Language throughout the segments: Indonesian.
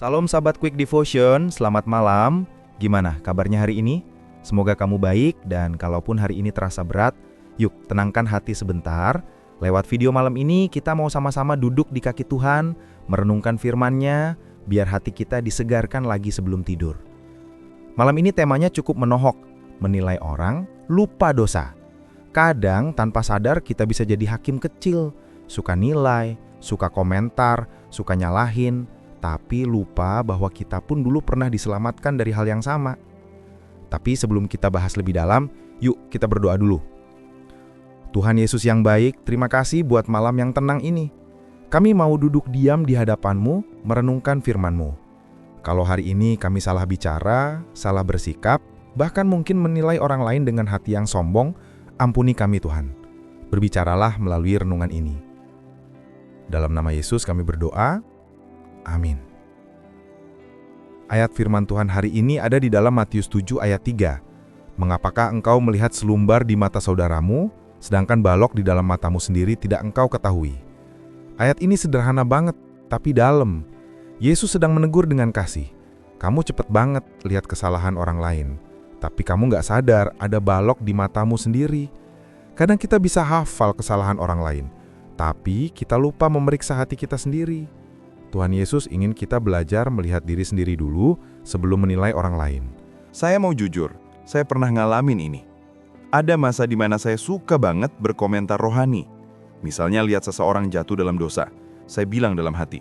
Salam sahabat Quick Devotion, selamat malam. Gimana kabarnya hari ini? Semoga kamu baik dan kalaupun hari ini terasa berat, yuk tenangkan hati sebentar. Lewat video malam ini kita mau sama-sama duduk di kaki Tuhan, merenungkan firman-Nya, biar hati kita disegarkan lagi sebelum tidur. Malam ini temanya cukup menohok, menilai orang, lupa dosa. Kadang tanpa sadar kita bisa jadi hakim kecil, suka nilai, suka komentar, suka nyalahin, tapi lupa bahwa kita pun dulu pernah diselamatkan dari hal yang sama. Tapi sebelum kita bahas lebih dalam, yuk kita berdoa dulu. Tuhan Yesus yang baik, terima kasih buat malam yang tenang ini. Kami mau duduk diam di hadapan-Mu, merenungkan firman-Mu. Kalau hari ini kami salah bicara, salah bersikap, bahkan mungkin menilai orang lain dengan hati yang sombong, ampuni kami Tuhan. Berbicaralah melalui renungan ini. Dalam nama Yesus kami berdoa, amin. Ayat firman Tuhan hari ini ada di dalam Matius 7 ayat 3. Mengapakah engkau melihat selumbar di mata saudaramu, sedangkan balok di dalam matamu sendiri tidak engkau ketahui? Ayat ini sederhana banget, tapi dalam. Yesus sedang menegur dengan kasih. Kamu cepet banget lihat kesalahan orang lain, tapi kamu gak sadar ada balok di matamu sendiri. Kadang kita bisa hafal kesalahan orang lain, tapi kita lupa memeriksa hati kita sendiri. Tuhan Yesus ingin kita belajar melihat diri sendiri dulu sebelum menilai orang lain. Saya mau jujur, saya pernah ngalamin ini. Ada masa di mana saya suka banget berkomentar rohani. Misalnya lihat seseorang jatuh dalam dosa. Saya bilang dalam hati,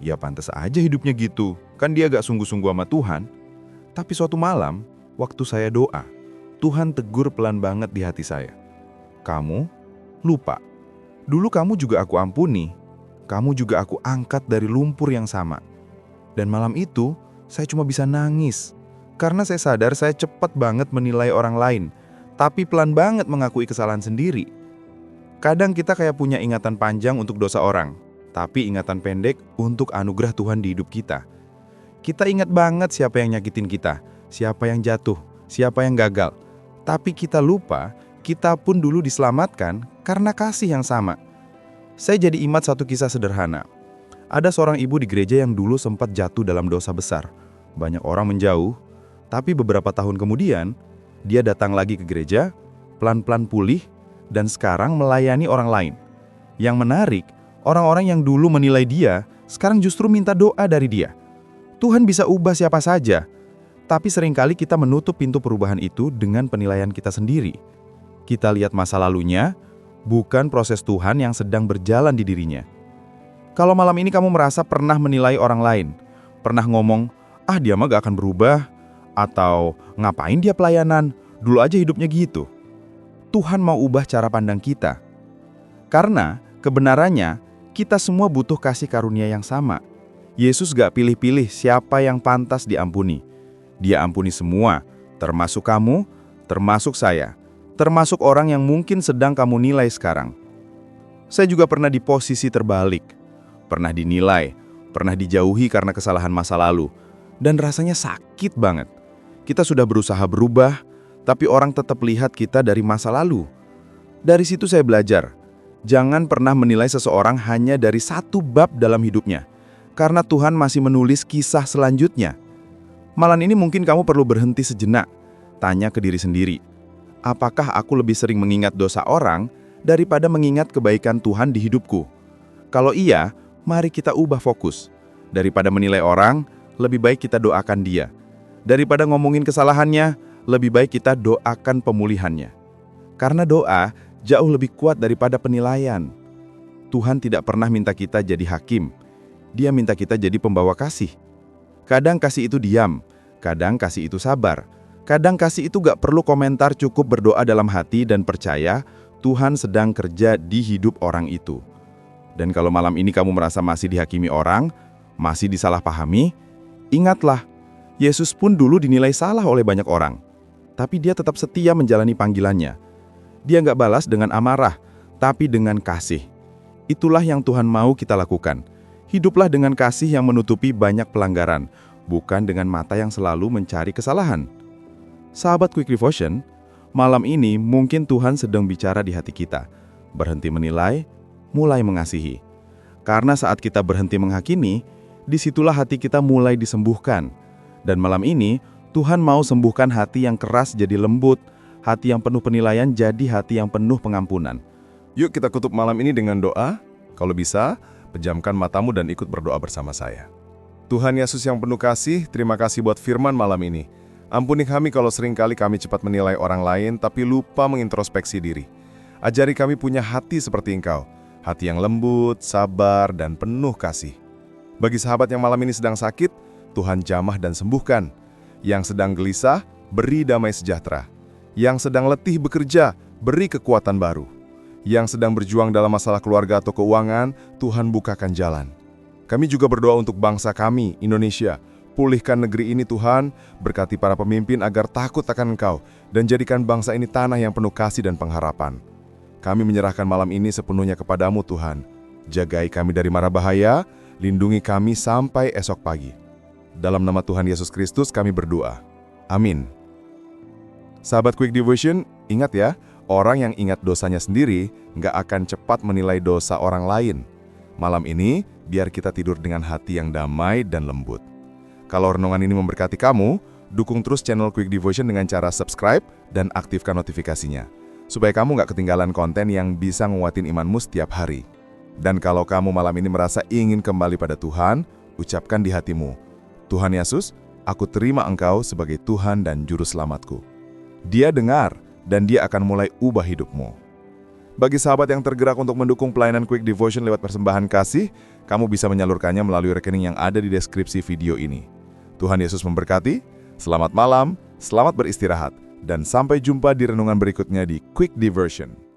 ya pantas aja hidupnya gitu, kan dia gak sungguh-sungguh sama Tuhan. Tapi suatu malam, waktu saya doa, Tuhan tegur pelan banget di hati saya. Kamu lupa, dulu kamu juga aku ampuni. Kamu juga aku angkat dari lumpur yang sama. Dan malam itu, saya cuma bisa nangis. Karena saya sadar saya cepat banget menilai orang lain, tapi pelan banget mengakui kesalahan sendiri. Kadang kita kayak punya ingatan panjang untuk dosa orang, tapi ingatan pendek untuk anugerah Tuhan di hidup kita. Kita ingat banget siapa yang nyakitin kita, siapa yang jatuh, siapa yang gagal. Tapi kita lupa, kita pun dulu diselamatkan karena kasih yang sama. Saya jadi ingat satu kisah sederhana. Ada seorang ibu di gereja yang dulu sempat jatuh dalam dosa besar. Banyak orang menjauh, tapi beberapa tahun kemudian, dia datang lagi ke gereja, pelan-pelan pulih, dan sekarang melayani orang lain. Yang menarik, orang-orang yang dulu menilai dia, sekarang justru minta doa dari dia. Tuhan bisa ubah siapa saja, tapi seringkali kita menutup pintu perubahan itu dengan penilaian kita sendiri. Kita lihat masa lalunya, bukan proses Tuhan yang sedang berjalan di dirinya. Kalau malam ini kamu merasa pernah menilai orang lain, pernah ngomong, dia mah gak akan berubah, atau ngapain dia pelayanan, dulu aja hidupnya gitu. Tuhan mau ubah cara pandang kita. Karena kebenarannya, kita semua butuh kasih karunia yang sama. Yesus gak pilih-pilih siapa yang pantas diampuni. Dia ampuni semua, termasuk kamu, termasuk saya. Termasuk orang yang mungkin sedang kamu nilai sekarang. Saya juga pernah di posisi terbalik. Pernah dinilai, pernah dijauhi karena kesalahan masa lalu. Dan rasanya sakit banget. Kita sudah berusaha berubah, tapi orang tetap lihat kita dari masa lalu. Dari situ saya belajar, jangan pernah menilai seseorang hanya dari satu bab dalam hidupnya. Karena Tuhan masih menulis kisah selanjutnya. Malam ini mungkin kamu perlu berhenti sejenak, tanya ke diri sendiri. Apakah aku lebih sering mengingat dosa orang daripada mengingat kebaikan Tuhan di hidupku? Kalau iya, mari kita ubah fokus. Daripada menilai orang, lebih baik kita doakan dia. Daripada ngomongin kesalahannya, lebih baik kita doakan pemulihannya. Karena doa jauh lebih kuat daripada penilaian. Tuhan tidak pernah minta kita jadi hakim. Dia minta kita jadi pembawa kasih. Kadang kasih itu diam, kadang kasih itu sabar. Kadang kasih itu gak perlu komentar, cukup berdoa dalam hati dan percaya Tuhan sedang kerja di hidup orang itu. Dan kalau malam ini kamu merasa masih dihakimi orang, masih disalahpahami, ingatlah, Yesus pun dulu dinilai salah oleh banyak orang. Tapi dia tetap setia menjalani panggilannya. Dia gak balas dengan amarah, tapi dengan kasih. Itulah yang Tuhan mau kita lakukan. Hiduplah dengan kasih yang menutupi banyak pelanggaran, bukan dengan mata yang selalu mencari kesalahan. Sahabat Quick Devotion, malam ini mungkin Tuhan sedang bicara di hati kita. Berhenti menilai, mulai mengasihi. Karena saat kita berhenti menghakimi, disitulah hati kita mulai disembuhkan. Dan malam ini, Tuhan mau sembuhkan hati yang keras jadi lembut, hati yang penuh penilaian jadi hati yang penuh pengampunan. Yuk kita tutup malam ini dengan doa. Kalau bisa, pejamkan matamu dan ikut berdoa bersama saya. Tuhan Yesus yang penuh kasih, terima kasih buat firman malam ini. Ampuni kami kalau seringkali kami cepat menilai orang lain tapi lupa mengintrospeksi diri. Ajari kami punya hati seperti Engkau, hati yang lembut, sabar, dan penuh kasih. Bagi sahabat yang malam ini sedang sakit, Tuhan jamah dan sembuhkan. Yang sedang gelisah, beri damai sejahtera. Yang sedang letih bekerja, beri kekuatan baru. Yang sedang berjuang dalam masalah keluarga atau keuangan, Tuhan bukakan jalan. Kami juga berdoa untuk bangsa kami, Indonesia. Pulihkan negeri ini Tuhan, berkati para pemimpin agar takut akan Engkau, dan jadikan bangsa ini tanah yang penuh kasih dan pengharapan. Kami menyerahkan malam ini sepenuhnya kepadamu Tuhan. Jagai kami dari mara bahaya, lindungi kami sampai esok pagi. Dalam nama Tuhan Yesus Kristus kami berdoa. Amin. Sahabat Quick Devotion, ingat ya, orang yang ingat dosanya sendiri nggak akan cepat menilai dosa orang lain. Malam ini, biar kita tidur dengan hati yang damai dan lembut. Kalau renungan ini memberkati kamu, dukung terus channel Quick Devotion dengan cara subscribe dan aktifkan notifikasinya, supaya kamu nggak ketinggalan konten yang bisa nguatin imanmu setiap hari. Dan kalau kamu malam ini merasa ingin kembali pada Tuhan, ucapkan di hatimu, Tuhan Yesus, aku terima Engkau sebagai Tuhan dan Juru Selamatku. Dia dengar, dan Dia akan mulai ubah hidupmu. Bagi sahabat yang tergerak untuk mendukung pelayanan Quick Devotion lewat persembahan kasih, kamu bisa menyalurkannya melalui rekening yang ada di deskripsi video ini. Tuhan Yesus memberkati, selamat malam, selamat beristirahat, dan sampai jumpa di renungan berikutnya di Quick Devotion.